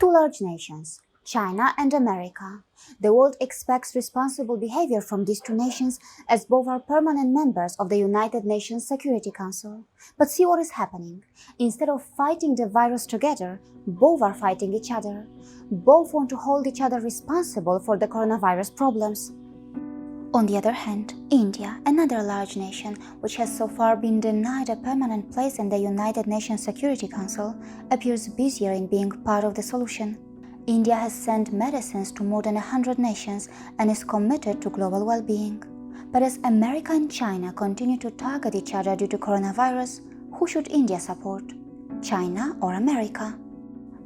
Two large nations, China and America. The world expects responsible behavior from these two nations as both are permanent members of the United Nations Security Council. But see what is happening. Instead of fighting the virus together, both are fighting each other. Both want to hold each other responsible for the coronavirus problems. On the other hand, India, another large nation which has so far been denied a permanent place in the United Nations Security Council, appears busier in being part of the solution. India has sent medicines to more than 100 nations and is committed to global well-being. But as America and China continue to target each other due to coronavirus, who should India support? China or America?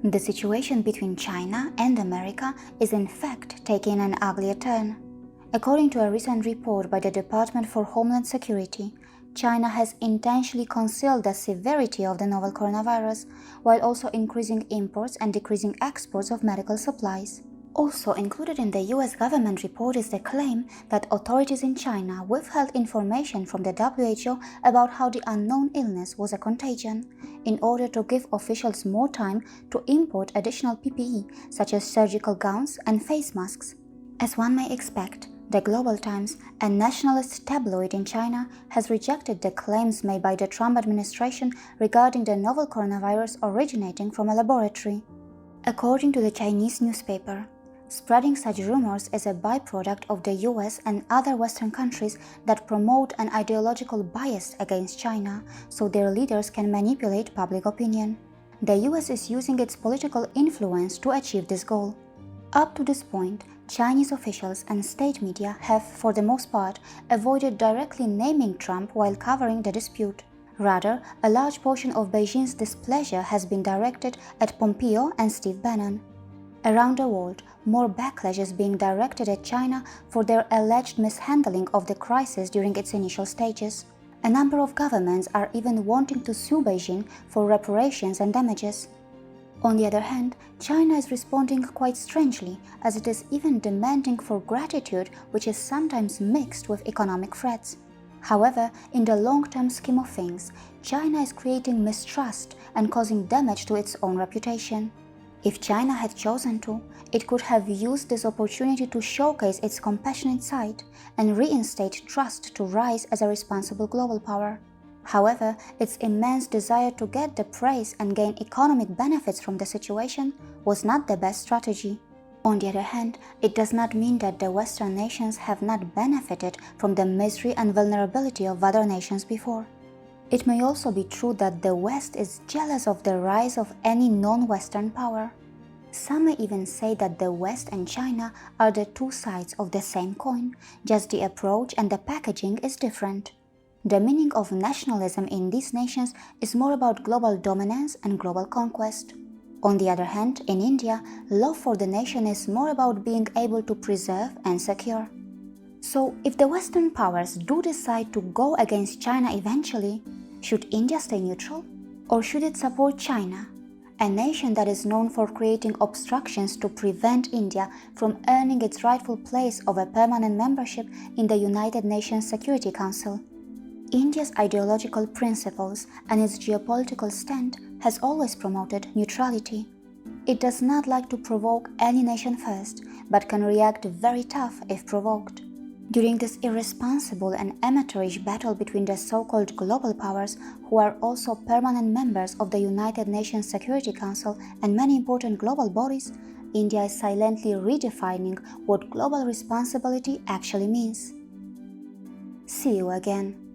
The situation between China and America is in fact taking an uglier turn. According to a recent report by the Department for Homeland Security, China has intentionally concealed the severity of the novel coronavirus, while also increasing imports and decreasing exports of medical supplies. Also included in the US government report is the claim that authorities in China withheld information from the WHO about how the unknown illness was a contagion, in order to give officials more time to import additional PPE such as surgical gowns and face masks. As one may expect, the Global Times, a nationalist tabloid in China, has rejected the claims made by the Trump administration regarding the novel coronavirus originating from a laboratory. According to the Chinese newspaper, spreading such rumors is a byproduct of the US and other Western countries that promote an ideological bias against China, so their leaders can manipulate public opinion. The US is using its political influence to achieve this goal. Up to this point, Chinese officials and state media have, for the most part, avoided directly naming Trump while covering the dispute. Rather, a large portion of Beijing's displeasure has been directed at Pompeo and Steve Bannon. Around the world, more backlash is being directed at China for their alleged mishandling of the crisis during its initial stages. A number of governments are even wanting to sue Beijing for reparations and damages. On the other hand, China is responding quite strangely, as it is even demanding for gratitude, which is sometimes mixed with economic threats. However, in the long-term scheme of things, China is creating mistrust and causing damage to its own reputation. If China had chosen to, it could have used this opportunity to showcase its compassionate side and reinstate trust to rise as a responsible global power. However, its immense desire to get the praise and gain economic benefits from the situation was not the best strategy. On the other hand, it does not mean that the Western nations have not benefited from the misery and vulnerability of other nations before. It may also be true that the West is jealous of the rise of any non-Western power. Some may even say that the West and China are the two sides of the same coin, just the approach and the packaging is different. The meaning of nationalism in these nations is more about global dominance and global conquest. On the other hand, in India, love for the nation is more about being able to preserve and secure. So, if the Western powers do decide to go against China eventually, should India stay neutral? Or should it support China, a nation that is known for creating obstructions to prevent India from earning its rightful place of a permanent membership in the United Nations Security Council? India's ideological principles and its geopolitical stand has always promoted neutrality. It does not like to provoke any nation first, but can react very tough if provoked. During this irresponsible and amateurish battle between the so-called global powers, who are also permanent members of the United Nations Security Council and many important global bodies, India is silently redefining what global responsibility actually means. See you again.